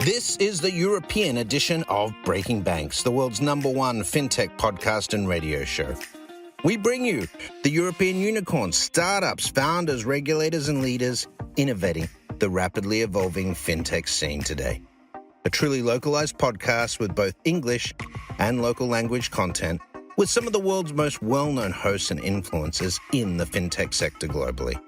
This is the European edition of Breaking Banks, the world's #1 fintech podcast and radio show. We bring you the European unicorns, startups, founders, regulators, and leaders innovating the rapidly evolving fintech scene today. A truly localized podcast with both English and local language content, with some of the world's most well-known hosts and influencers in the fintech sector globally.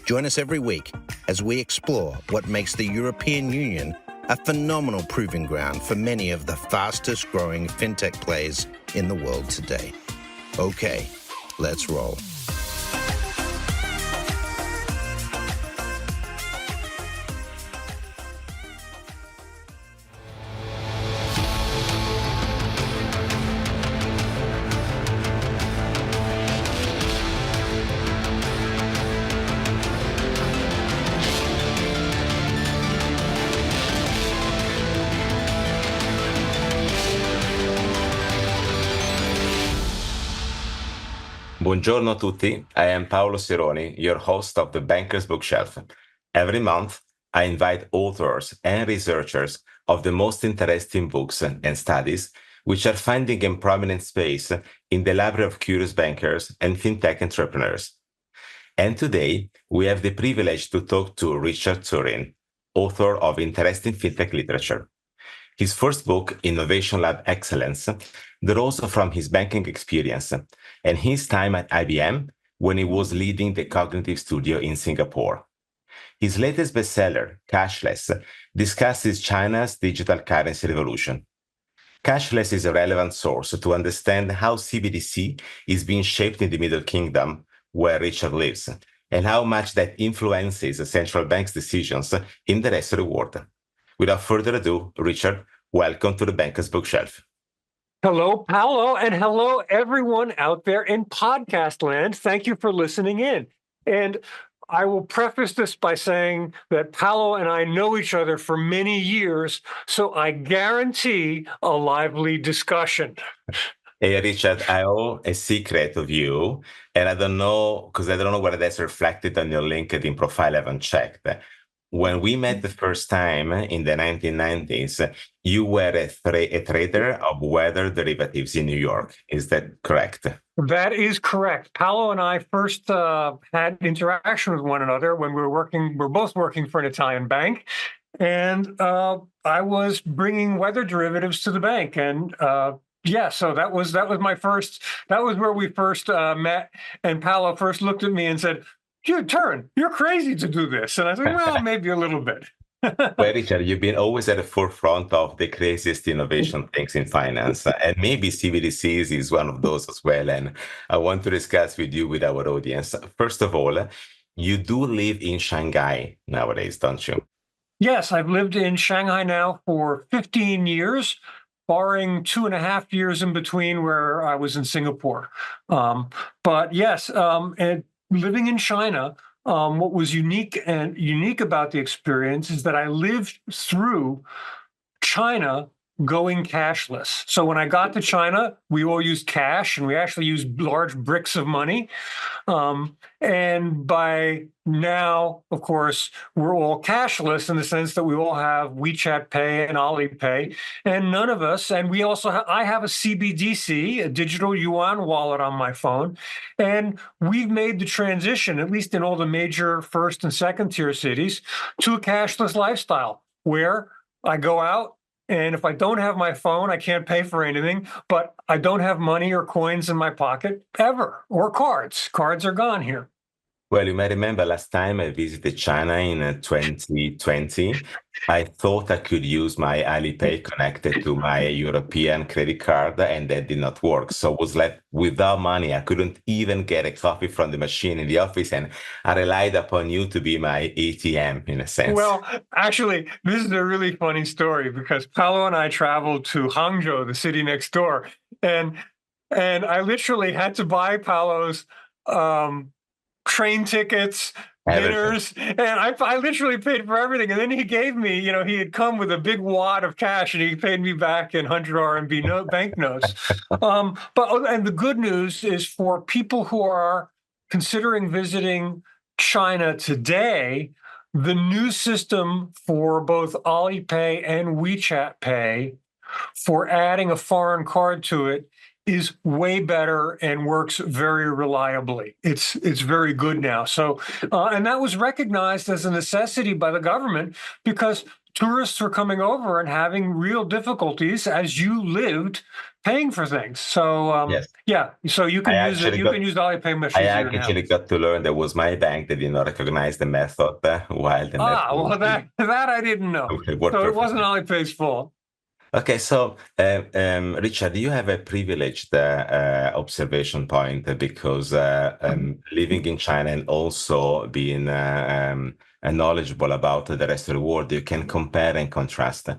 Join us every week as we explore what makes the European Union a phenomenal proving ground for many of the fastest growing fintech players in the world today. Okay, let's roll. Buongiorno a tutti, I am Paolo Sironi, your host of the Banker's Bookshelf. Every month, I invite authors and researchers of the most interesting books and studies which are finding a prominent space in the library of curious bankers and fintech entrepreneurs. And today, we have the privilege to talk to Richard Turrin, author of interesting fintech literature. His first book, Innovation Lab Excellence, draws from his banking experience and his time at IBM when he was leading the cognitive studio in Singapore. His latest bestseller, Cashless, discusses China's digital currency revolution. Cashless is a relevant source to understand how CBDC is being shaped in the Middle Kingdom, where Richard lives, and how much that influences central banks' decisions in the rest of the world. Without further ado, Richard, welcome to the Banker's Bookshelf. Hello, Paolo, and hello, everyone out there in podcast land. Thank you for listening in. And I will preface this by saying that Paolo and I know each other for many years, so I guarantee a lively discussion. Hey, Richard, I owe a secret of you, and I don't know whether that's reflected on your LinkedIn profile. I haven't checked. When we met the first time in the 1990s, you were a trader of weather derivatives in New York. Is that correct? That is correct. Paolo and I first had interaction with one another when we're both working for an Italian bank. And I was bringing weather derivatives to the bank. And so that was where we first met. And Paolo first looked at me and said, "Dude, Turrin, you're crazy to do this." And I said, well, maybe a little bit. Well, Richard, you've been always at the forefront of the craziest innovation things in finance. And maybe CBDCs is one of those as well. And I want to discuss with you, with our audience. First of all, you do live in Shanghai nowadays, don't you? Yes, I've lived in Shanghai now for 15 years, barring 2.5 years in between where I was in Singapore. But yes, and living in China, what was unique about the experience is that I lived through China going cashless. So when I got to China, we all used cash, and we actually used large bricks of money. And by now, of course, we're all cashless in the sense that we all have WeChat Pay and Alipay, and none of us, and we also I have a CBDC, a digital yuan wallet on my phone, and we've made the transition, at least in all the major first and second tier cities, to a cashless lifestyle where I go out, and if I don't have my phone, I can't pay for anything, but I don't have money or coins in my pocket ever, or cards. Cards are gone here. Well, you may remember last time I visited China in 2020, I thought I could use my Alipay connected to my European credit card, and that did not work. So I was left without money. I couldn't even get a coffee from the machine in the office, and I relied upon you to be my ATM in a sense. Well, actually, this is a really funny story because Paolo and I traveled to Hangzhou, the city next door, and I literally had to buy Paolo's train tickets, dinners, and I literally paid for everything. And then he gave me, he had come with a big wad of cash, and he paid me back in 100 RMB banknotes. And the good news is for people who are considering visiting China today, the new system for both Alipay and WeChat Pay for adding a foreign card to it is way better and works very reliably. It's very good now. So, and that was recognized as a necessity by the government because tourists were coming over and having real difficulties as you lived paying for things. So, Yes. yeah, so you can I use it. You can use Alipay much I easier now. actually got to learn that was my bank that did not recognize the method while the method Well, that I didn't know. Okay, So it wasn't Alipay's fault. Okay, so Richard, you have a privileged observation point because living in China and also being knowledgeable about the rest of the world, you can compare and contrast.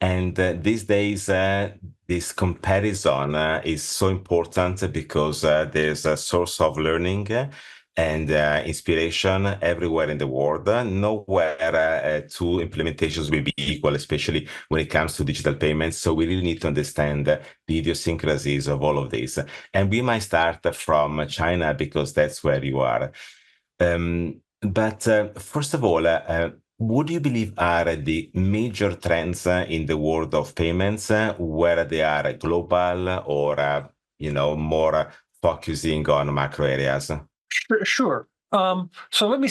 And these days, this comparison is so important because there's a source of learning and inspiration everywhere in the world. Nowhere two implementations will be equal, especially when it comes to digital payments. So we really need to understand the idiosyncrasies of all of this. And we might start from China because that's where you are. But first of all, what do you believe are the major trends in the world of payments, whether they are global or more focusing on macro areas? Sure. So let me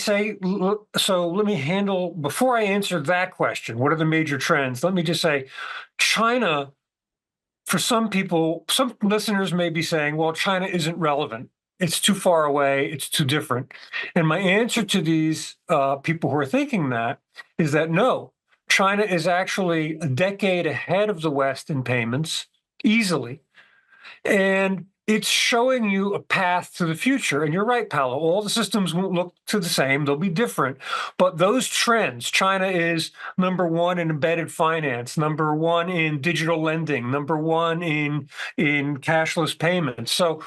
handle, before I answer that question, what are the major trends? Let me just say, China, for some people, some listeners may be saying, well, China isn't relevant. It's too far away. It's too different. And my answer to these people who are thinking that is that no, China is actually a decade ahead of the West in payments, easily. And it's showing you a path to the future. And you're right, Paolo, all the systems won't look to the same. They'll be different. But those trends, China is number one in embedded finance, number one in digital lending, number one in cashless payments. So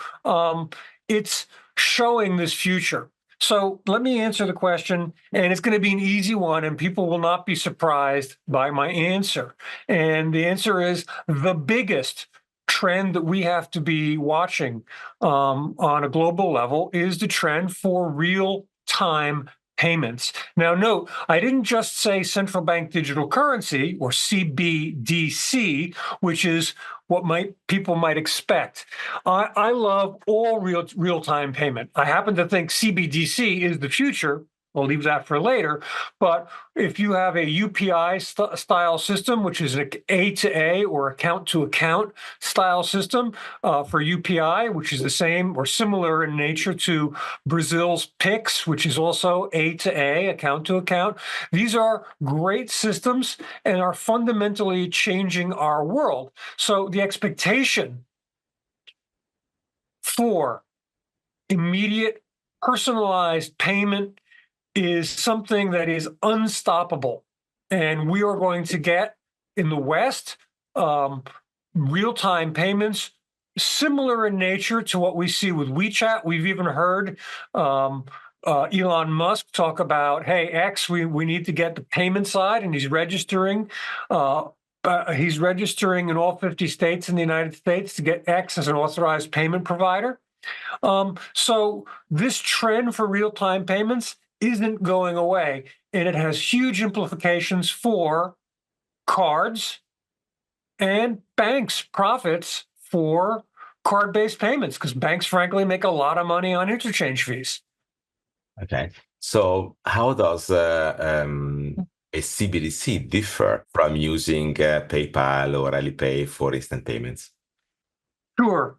it's showing this future. So let me answer the question, and it's going to be an easy one, and people will not be surprised by my answer. And the answer is the biggest trend that we have to be watching on a global level is the trend for real-time payments. Now, note, I didn't just say central bank digital currency, or CBDC, which is what people might expect. I love all real-time payment. I happen to think CBDC is the future. I'll leave that for later. But if you have a UPI style system, which is an A to A or account to account style system for UPI, which is the same or similar in nature to Brazil's Pix, which is also A to A, account to account. These are great systems and are fundamentally changing our world. So the expectation for immediate personalized payment is something that is unstoppable. And we are going to get, in the West, real-time payments similar in nature to what we see with WeChat. We've even heard Elon Musk talk about, hey, X, we need to get the payment side, and he's registering. He's registering in all 50 states in the United States to get X as an authorized payment provider. So this trend for real-time payments isn't going away, and it has huge implications for cards and banks' profits for card-based payments, because banks, frankly, make a lot of money on interchange fees. Okay. So how does a CBDC differ from using PayPal or Alipay for instant payments? Sure.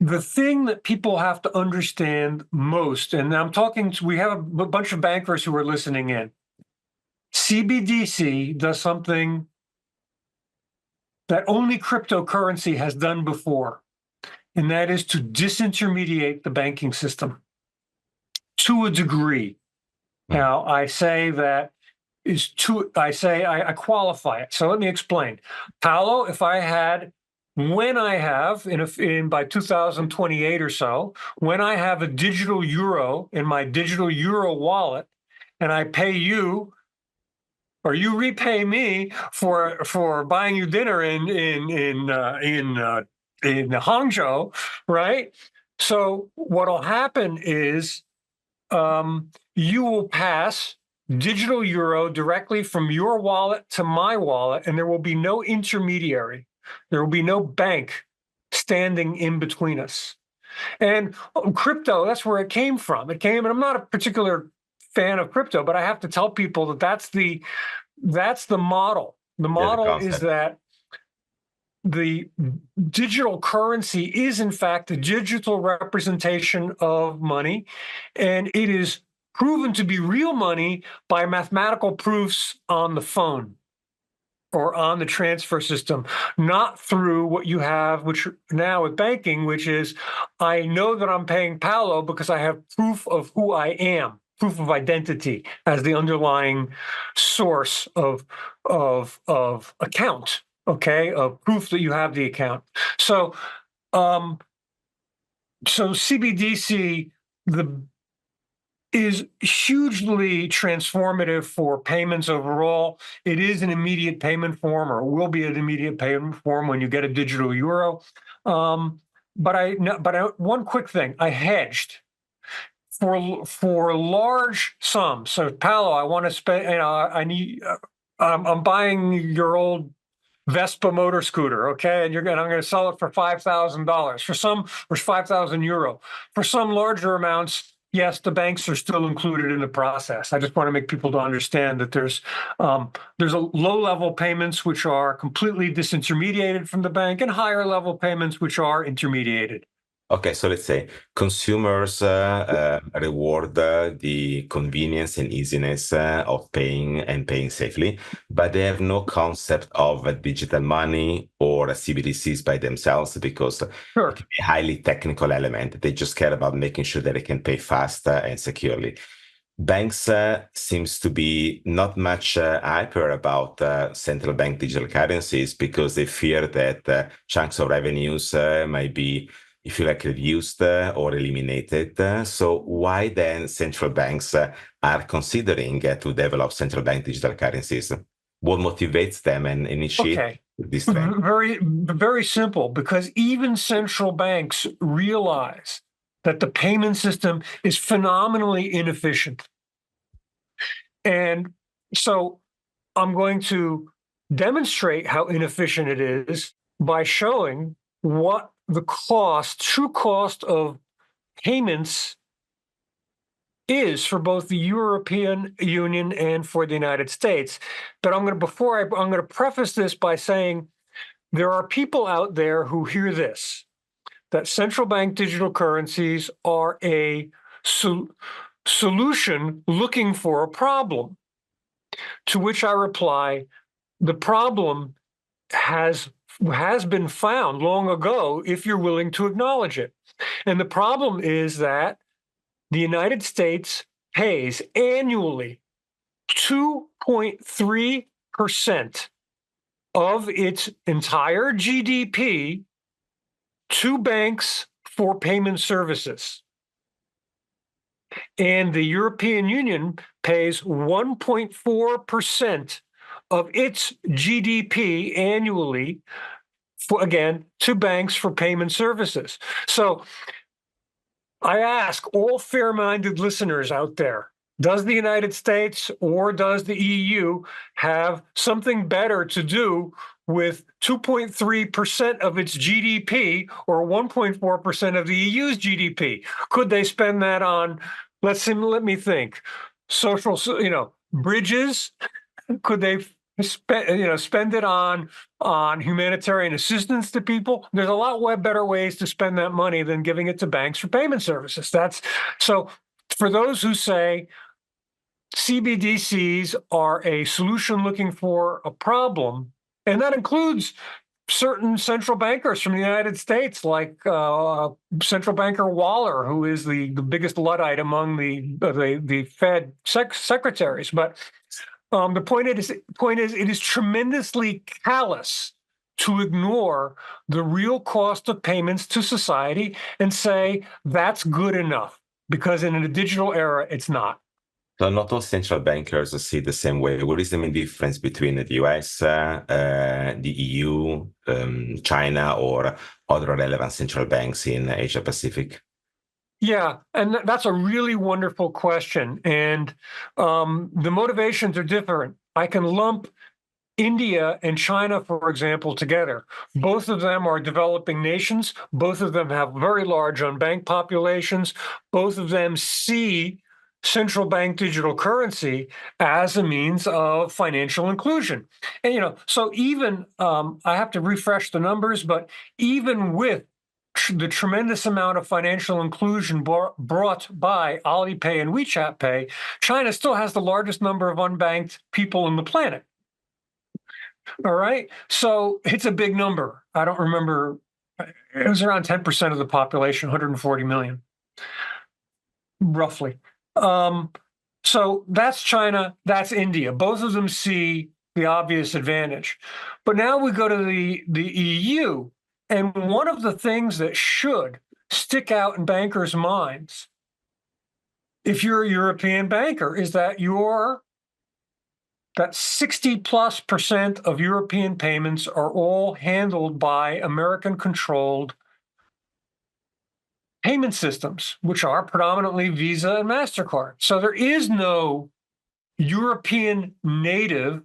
The thing that people have to understand most, and I'm talking to, we have a bunch of bankers who are listening in. CBDC does something that only cryptocurrency has done before, and that is to disintermediate the banking system to a degree. Now, I say that I qualify it. So let me explain. Paolo, by 2028 or so, when I have a digital euro in my digital euro wallet, and I pay you, or you repay me for buying you dinner in Hangzhou, right? So what'll happen is you will pass digital euro directly from your wallet to my wallet, and there will be no intermediary. There will be no bank standing in between us. And crypto, that's where it came from. It came, and I'm not a particular fan of crypto, but I have to tell people that that's the model. The model is that the digital currency is, in fact, a digital representation of money, and it is proven to be real money by mathematical proofs on the phone or on the transfer system, not through what you have, which now with banking, which is, I know that I'm paying Paolo because I have proof of who I am, proof of identity as the underlying source of account, okay, of proof that you have the account. So, CBDC is hugely transformative for payments overall. It is an immediate payment form, or will be an immediate payment form when you get a digital euro. But one quick thing: I hedged for large sums. So, Paolo, I want to spend. I'm buying your old Vespa motor scooter, okay, and I'm going to sell it for $5,000. For some, or €5,000. For some larger amounts, yes, the banks are still included in the process. I just want to make people to understand that there's a low-level payments which are completely disintermediated from the bank, and higher-level payments which are intermediated. Okay, so let's say consumers reward the convenience and easiness of paying and paying safely, but they have no concept of digital money or CBDCs by themselves, because Sure. it can be a highly technical element. They just care about making sure that they can pay fast and securely. Banks seems to be not much hyper about central bank digital currencies, because they fear that chunks of revenues might be, if you like, reduced or eliminated. So why then central banks are considering to develop central bank digital currencies? What motivates them and initiate this trend? Very, very simple, because even central banks realize that the payment system is phenomenally inefficient. And so I'm going to demonstrate how inefficient it is by showing what the true cost of payments is for both the European Union and for the United States. But I'm going to preface this by saying there are people out there who hear this, that central bank digital currencies are a solution looking for a problem. To which I reply, the problem has been found long ago if you're willing to acknowledge it. And the problem is that the United States pays annually 2.3% of its entire GDP to banks for payment services. And the European Union pays 1.4% of its GDP annually, to banks for payment services. So I ask all fair-minded listeners out there, does the United States or does the EU have something better to do with 2.3% of its GDP or 1.4% of the EU's GDP? Could they spend that on, let me think, social, bridges? Could they spend it on humanitarian assistance to people? There's a lot better ways to spend that money than giving it to banks for payment services. So for those who say CBDCs are a solution looking for a problem, and that includes certain central bankers from the United States, like central banker Waller, who is the biggest Luddite among the Fed secretaries. But the point is, it is tremendously callous to ignore the real cost of payments to society and say that's good enough, because in a digital era, it's not. So not all central bankers see it the same way. What is the main difference between the US, the EU, China, or other relevant central banks in Asia Pacific? Yeah, and that's a really wonderful question. And the motivations are different. I can lump India and China, for example, together. Both of them are developing nations. Both of them have very large unbanked populations. Both of them see central bank digital currency as a means of financial inclusion. And, so even, I have to refresh the numbers, but even with the tremendous amount of financial inclusion brought by Alipay and WeChat Pay, China still has the largest number of unbanked people on the planet. All right. So it's a big number. I don't remember. It was around 10% of the population, 140 million, roughly. So that's China, that's India. Both of them see the obvious advantage. But now we go to the EU. And one of the things that should stick out in bankers' minds, if you're a European banker, is that 60+% of European payments are all handled by American-controlled payment systems, which are predominantly Visa and MasterCard. So there is no European native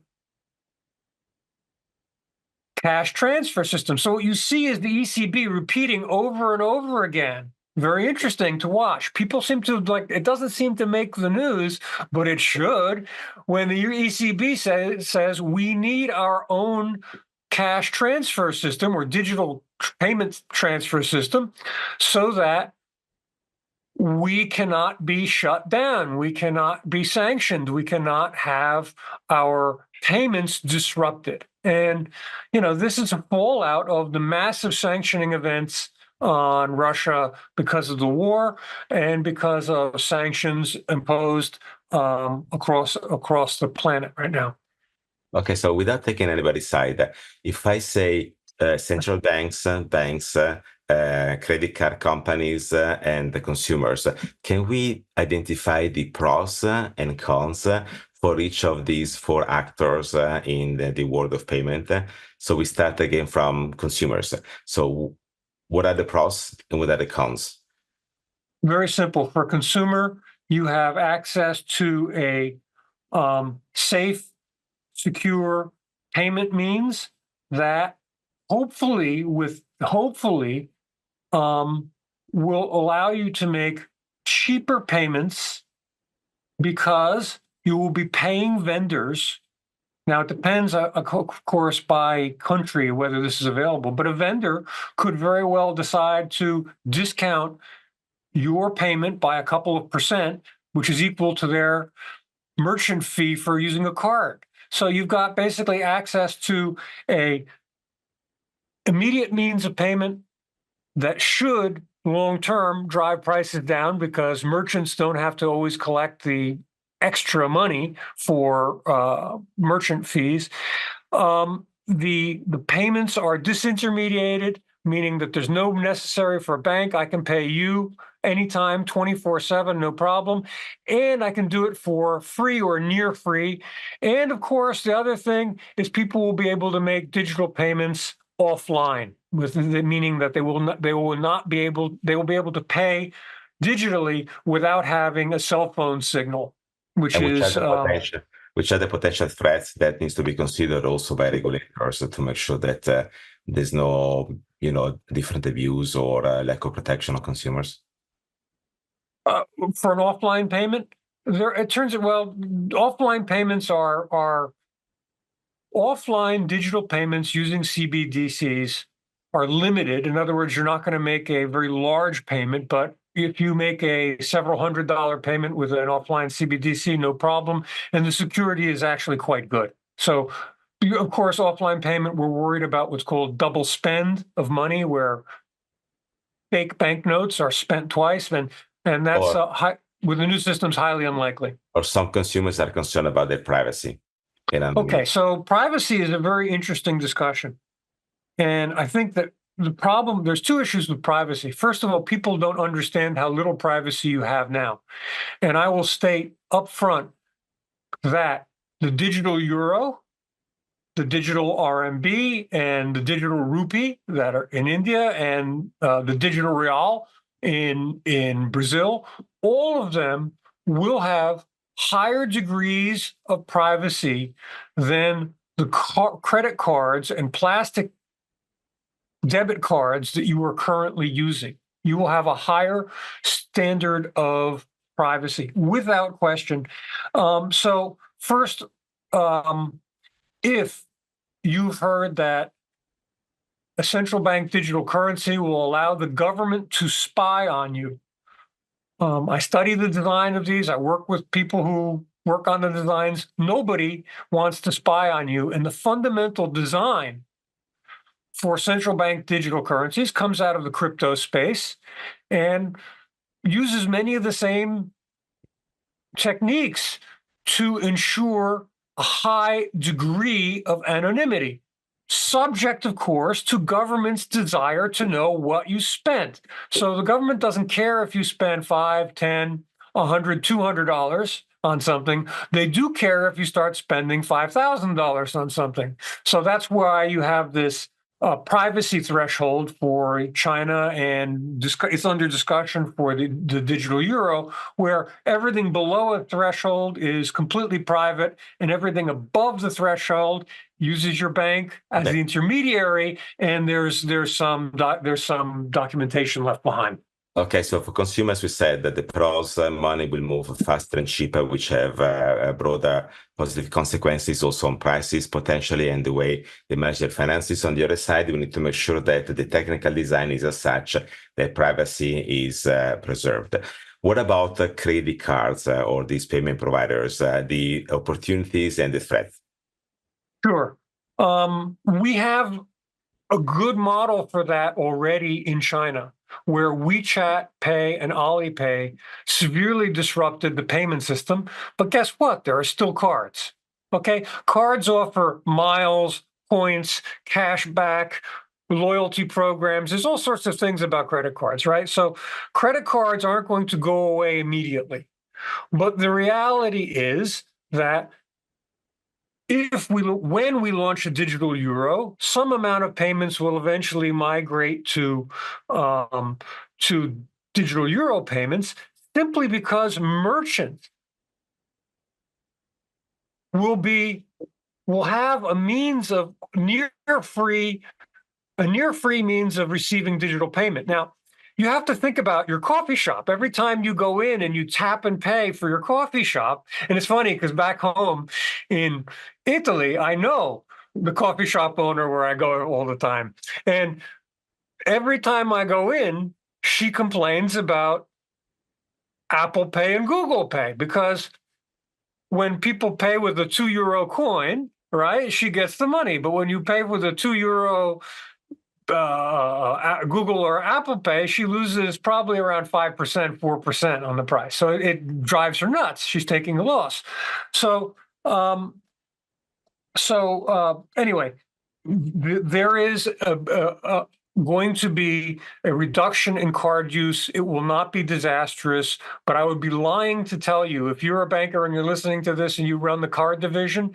cash transfer system. So what you see is the ECB repeating over and over again. Very interesting to watch. People seem to it doesn't seem to make the news, but it should. When the ECB says we need our own cash transfer system or digital payment transfer system so that we cannot be shut down. We cannot be sanctioned. We cannot have our payments disrupted. And, this is a fallout of the massive sanctioning events on Russia because of the war and because of sanctions imposed across the planet right now. Okay, so without taking anybody's side, if I say central banks, credit card companies, and the consumers, can we identify the pros and cons for each of these four actors in the world of payment? So we start again from consumers. So what are the pros and what are the cons? Very simple. For consumer, you have access to a safe, secure payment means that hopefully will allow you to make cheaper payments because you will be paying vendors. Now, it depends, of course, by country whether this is available, but a vendor could very well decide to discount your payment by a couple of percent, which is equal to their merchant fee for using a card. So you've got basically access to a immediate means of payment that should long-term drive prices down because merchants don't have to always collect the extra money for merchant fees. The payments are disintermediated, meaning that there's no necessary for a bank. I can pay you anytime, 24/7, no problem. And I can do it for free or near free. And of course, the other thing is people will be able to make digital payments offline, with the meaning that they will be able to pay digitally without having a cell phone signal, which are the potential threats that needs to be considered also by regulators to make sure that there's no different abuse or lack of protection of consumers? For an offline payment, it turns out, offline payments are offline digital payments using CBDCs are limited. In other words, you're not going to make a very large payment, but if you make a several $100 payment with an offline CBDC, no problem. And the security is actually quite good. So, of course, offline payment, we're worried about what's called double spend of money, where fake banknotes are spent twice. And that's with the new systems, highly unlikely. Or some consumers are concerned about their privacy. Okay, so privacy is a very interesting discussion. And I think that there's two issues with privacy. First of all, people don't understand how little privacy you have now. And I will state up front that the digital euro, the digital RMB, and the digital rupee that are in India, and the digital real in Brazil, all of them will have higher degrees of privacy than the credit cards and plastic debit cards that you are currently using. You will have a higher standard of privacy, without question. So first, if you've heard that a central bank digital currency will allow the government to spy on you, I study the design of these. I work with people who work on the designs. Nobody wants to spy on you. And the fundamental design for central bank digital currencies comes out of the crypto space and uses many of the same techniques to ensure a high degree of anonymity, subject, of course, to government's desire to know what you spent. So the government doesn't care if you spend $5, $10, $100, $200 on something. They do care if you start spending $5,000 on something. So that's why you have this privacy threshold for China, and it's under discussion for the digital euro, where everything below a threshold is completely private, and everything above the threshold uses your bank as the intermediary, and there's some documentation left behind. Okay, so for consumers, we said that the pros, money will move faster and cheaper, which have broader positive consequences also on prices potentially and the way they manage their finances. On the other side, we need to make sure that the technical design is as such that privacy is preserved. What about credit cards or these payment providers, the opportunities and the threats? Sure. We have a good model for that already in China, where WeChat Pay and Alipay severely disrupted the payment system. But guess what? There are still cards. Okay? Cards offer miles, points, cash back, loyalty programs. There's all sorts of things about credit cards, right? So credit cards aren't going to go away immediately. But the reality is that when we launch a digital euro, some amount of payments will eventually migrate to digital euro payments, simply because merchants will have a means of near free means of receiving digital payment. Now, you have to think about your coffee shop. Every time you go in and you tap and pay for your coffee shop, and it's funny because back home in Italy, I know the coffee shop owner where I go all the time. And every time I go in, she complains about Apple Pay and Google Pay, because when people pay with a €2 coin, right, she gets the money. But when you pay with a €2 Google or Apple Pay, she loses probably around 5%, 4% on the price. So it drives her nuts. She's taking a loss. So anyway, there is going to be a reduction in card use. It will not be disastrous, but I would be lying to tell you, if you're a banker and you're listening to this and you run the card division,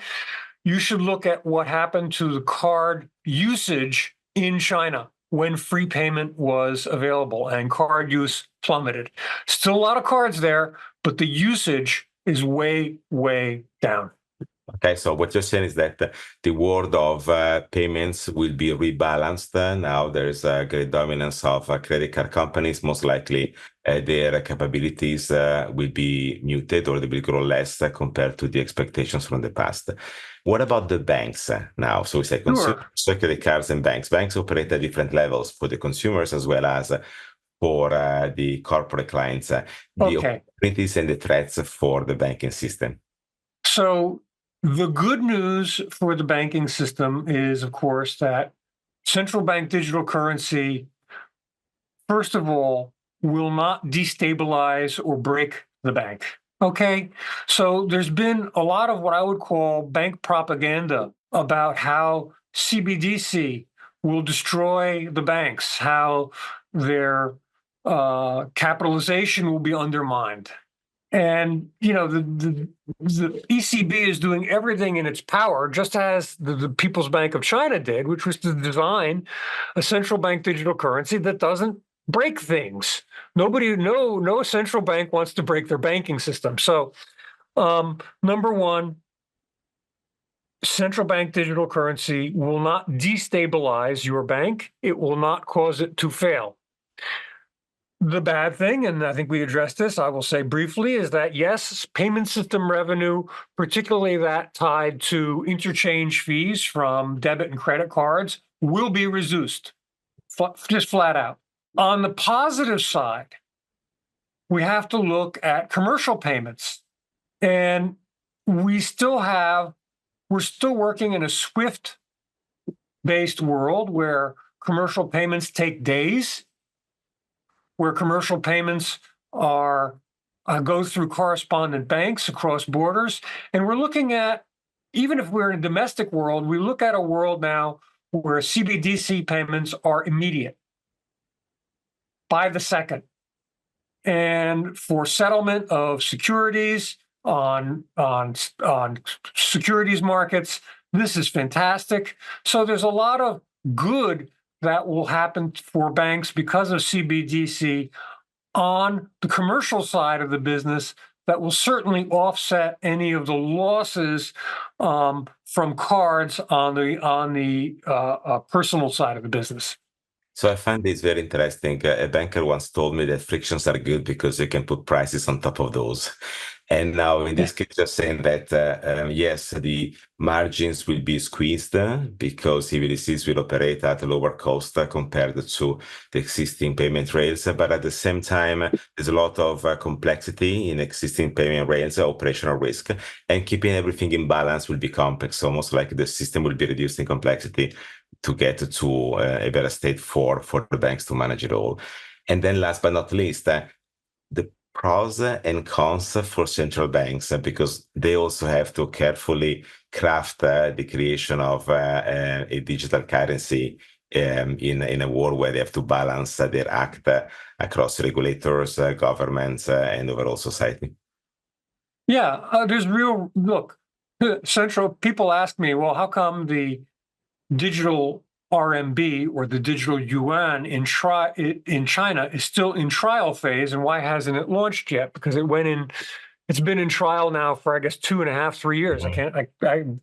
you should look at what happened to the card usage in China when free payment was available and card use plummeted. Still a lot of cards there, but the usage is way, way down. Okay, so what you're saying is that the world of payments will be rebalanced. Now there's a great dominance of credit card companies. Most likely their capabilities will be muted, or they will grow less compared to the expectations from the past. What about the banks now? So we say consumer credit cards and banks. Banks operate at different levels for the consumers as well as for the corporate clients. The opportunities and the threats for the banking system. So the good news for the banking system is, of course, that central bank digital currency, first of all, will not destabilize or break the bank. Okay, so there's been a lot of what I would call bank propaganda about how CBDC will destroy the banks, how their capitalization will be undermined. And, you know, the ECB is doing everything in its power, just as the People's Bank of China did, which was to design a central bank digital currency that doesn't break things. No central bank wants to break their banking system. So, number one, central bank digital currency will not destabilize your bank. It will not cause it to fail. The bad thing, and I think we addressed this, I will say briefly, is that yes, payment system revenue, particularly that tied to interchange fees from debit and credit cards, will be reduced, just flat out. On the positive side, we have to look at commercial payments. And we're still working in a SWIFT-based world where commercial payments take days, where commercial payments go through correspondent banks across borders. And we're looking at, even if we're in a domestic world, we look at a world now where CBDC payments are immediate, by the second. And for settlement of securities on securities markets, this is fantastic. So there's a lot of good that will happen for banks because of CBDC on the commercial side of the business that will certainly offset any of the losses from cards on the personal side of the business. So I find this very interesting. A banker once told me that frictions are good because you can put prices on top of those. And now in this case, you're saying that, yes, the margins will be squeezed because CBDCs will operate at a lower cost compared to the existing payment rails. But at the same time, there's a lot of complexity in existing payment rails, operational risk, and keeping everything in balance will be complex, almost like the system will be reduced in complexity to get to a better state for the banks to manage it all. And then last but not least, the pros and cons for central banks, because they also have to carefully craft the creation of a digital currency in a world where they have to balance their act across regulators, governments, and overall society. Yeah, there's people ask me, well, how come the digital RMB or the digital yuan in China is still in trial phase, and why hasn't it launched yet? Because it's been in trial now for, I guess, 2.5, 3 years. I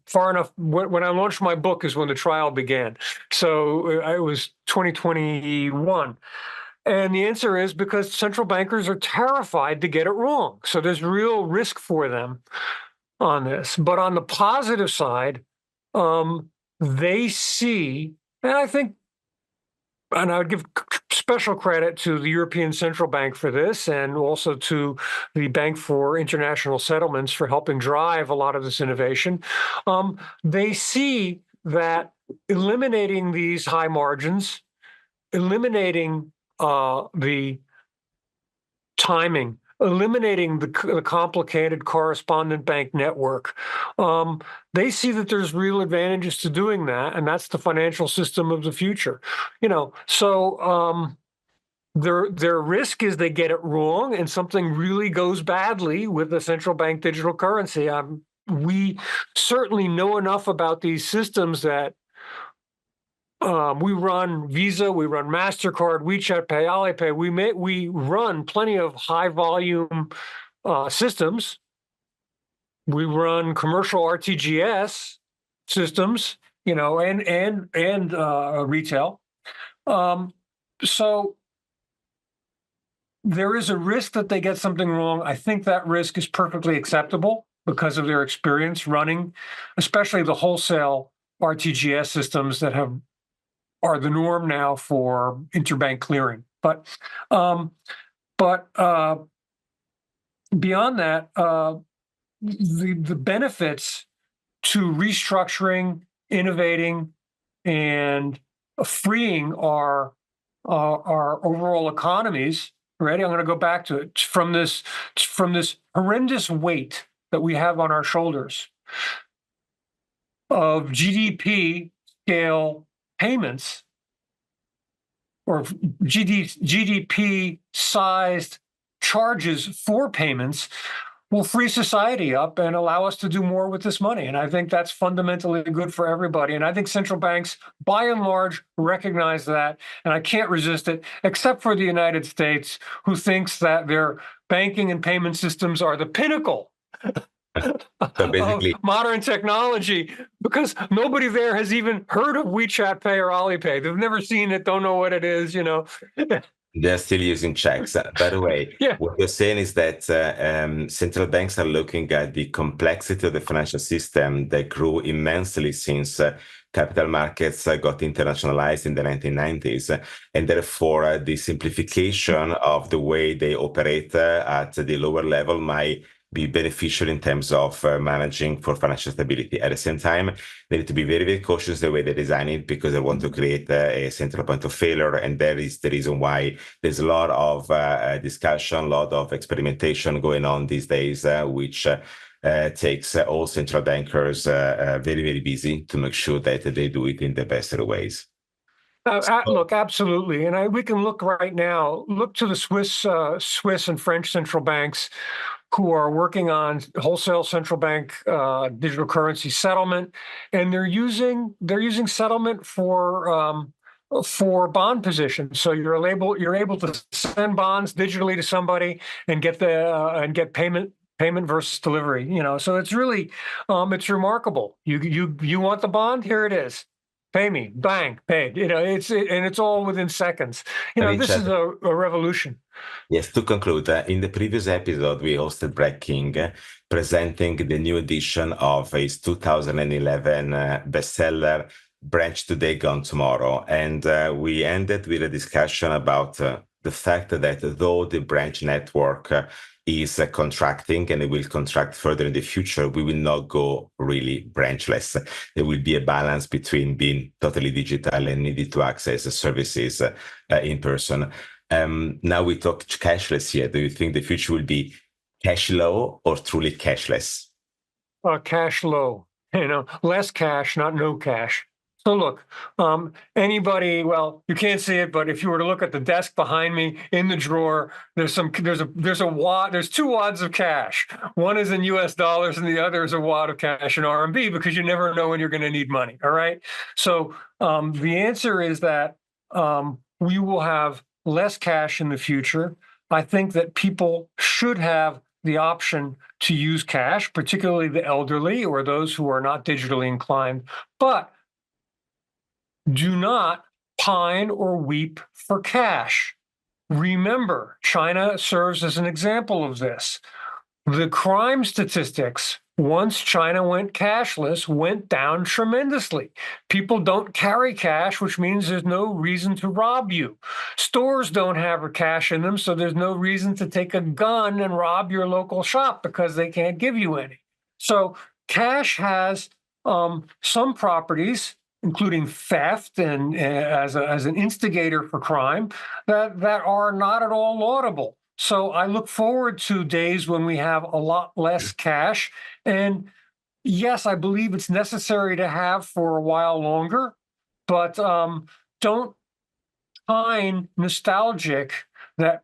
far enough. When I launched my book is when the trial began. So it was 2021. And the answer is because central bankers are terrified to get it wrong. So there's real risk for them on this. But on the positive side, they see, and I think, and I would give special credit to the European Central Bank for this, and also to the Bank for International Settlements for helping drive a lot of this innovation. They see that eliminating these high margins, eliminating the timing, eliminating the complicated correspondent bank network. They see that there's real advantages to doing that, and that's the financial system of the future. So their risk is they get it wrong and something really goes badly with the central bank digital currency. We certainly know enough about these systems that we run Visa, we run MasterCard, WeChat Pay, Alipay. We run plenty of high volume systems. We run commercial RTGS systems, and retail. So there is a risk that they get something wrong. I think that risk is perfectly acceptable because of their experience running, especially the wholesale RTGS systems that are the norm now for interbank clearing. But beyond that, the benefits to restructuring, innovating, and freeing our overall economies. Ready? I'm going to go back to it from this horrendous weight that we have on our shoulders of GDP scale payments or GDP-sized charges for payments. will free society up and allow us to do more with this money. And I think that's fundamentally good for everybody. And I think central banks, by and large, recognize that. And I can't resist it, except for the United States, who thinks that their banking and payment systems are the pinnacle So basically, of modern technology, because nobody there has even heard of WeChat Pay or Alipay. They've never seen it, don't know what it is, they're still using checks. By the way, Yeah. what you're saying is that central banks are looking at the complexity of the financial system that grew immensely since capital markets got internationalized in the 1990s. And therefore, the simplification of the way they operate at the lower level might be beneficial in terms of managing for financial stability. At the same time, they need to be very, very cautious the way they design it, because they want to create a central point of failure. And that is the reason why there's a lot of discussion, a lot of experimentation going on these days, which takes all central bankers very, very busy to make sure that they do it in the best of ways. Look, absolutely. And we can look right now, look to the Swiss and French central banks who are working on wholesale central bank digital currency settlement, and they're using settlement for bond positions. So you're able to send bonds digitally to somebody and get payment versus delivery. So it's really it's remarkable. You want the bond? Here it is. Pay me, bang, paid. It's all within seconds. This is a revolution. Yes, to conclude, in the previous episode, we hosted Brett King presenting the new edition of his 2011 bestseller, Branch Today, Gone Tomorrow. And we ended with a discussion about the fact that though the branch network is contracting and it will contract further in the future, we will not go really branchless. There will be a balance between being totally digital and needing to access services in person. Now we talk cashless here. Do you think the future will be cash low or truly cashless? Cash low, less cash, not no cash. So look, anybody, well, you can't see it, but if you were to look at the desk behind me in the drawer, there's two wads of cash. One is in US dollars and the other is a wad of cash in RMB, because you never know when you're going to need money. All right. So the answer is that we will have less cash in the future. I think that people should have the option to use cash, particularly the elderly or those who are not digitally inclined, but do not pine or weep for cash. Remember, China serves as an example of this. The crime statistics, once China went cashless, went down tremendously. People don't carry cash, which means there's no reason to rob you. Stores don't have cash in them, so there's no reason to take a gun and rob your local shop because they can't give you any. So cash has some properties, including theft and as an instigator for crime, that are not at all laudable. So I look forward to days when we have a lot less cash. And yes, I believe it's necessary to have for a while longer, but don't find nostalgic that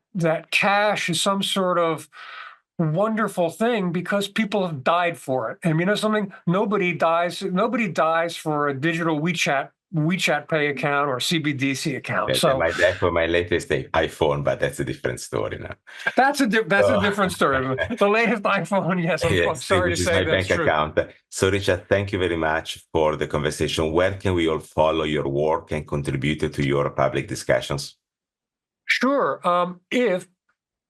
cash is some sort of wonderful thing, because people have died for it. And something, nobody dies for a digital WeChat Pay account or CBDC account. Yeah, so my dad for my latest iPhone, but that's a different story now. That's a different story. The latest iPhone, yes, I'm sorry to say that's true. Account. So Richard, thank you very much for the conversation. Where can we all follow your work and contribute to your public discussions? Sure. If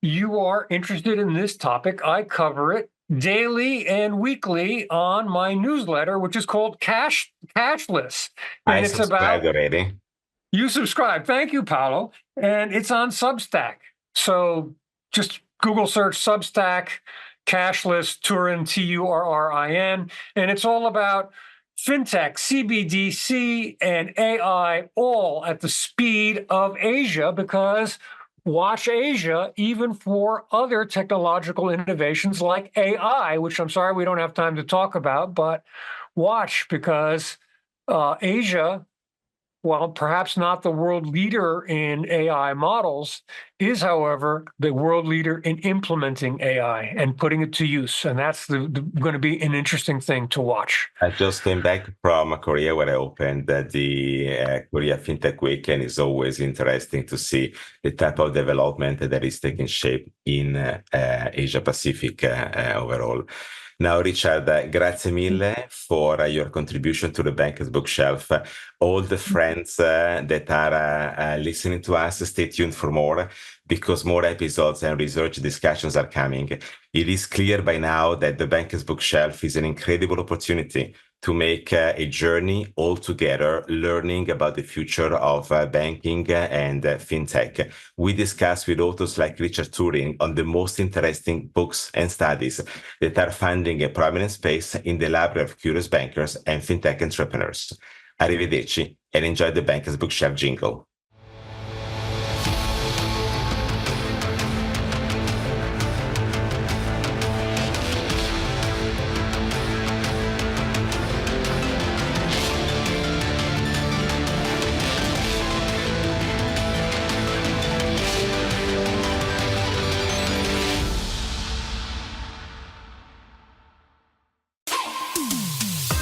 you are interested in this topic, I cover it daily and weekly on my newsletter, which is called Cashless. And it's about already. You subscribe. Thank you, Paolo. And it's on Substack. So just Google search Substack, Cashless, Turrin, Turrin, and it's all about Fintech, CBDC, and AI, all at the speed of Asia, because watch Asia even for other technological innovations like AI, which I'm sorry we don't have time to talk about, but watch, because Asia while perhaps not the world leader in AI models, is, however, the world leader in implementing AI and putting it to use. And that's going to be an interesting thing to watch. I just came back from Korea where I opened the Korea Fintech Week, and it's always interesting to see the type of development that is taking shape in Asia Pacific overall. Now, Richard, grazie mille for your contribution to the Banker's Bookshelf. All the friends that are listening to us, stay tuned for more, because more episodes and research discussions are coming. It is clear by now that the Banker's Bookshelf is an incredible opportunity to make a journey all together, learning about the future of banking and fintech. We discuss with authors like Richard Turrin on the most interesting books and studies that are finding a prominent space in the library of curious bankers and fintech entrepreneurs. Arrivederci, and enjoy the Banker's Bookshelf jingle.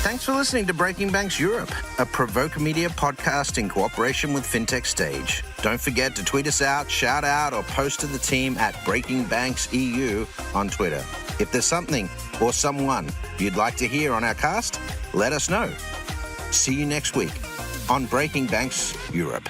Thanks for listening to Breaking Banks Europe, a Provoke Media podcast in cooperation with Fintech Stage. Don't forget to tweet us out, shout out, or post to the team at Breaking Banks EU on Twitter. If there's something or someone you'd like to hear on our cast, let us know. See you next week on Breaking Banks Europe.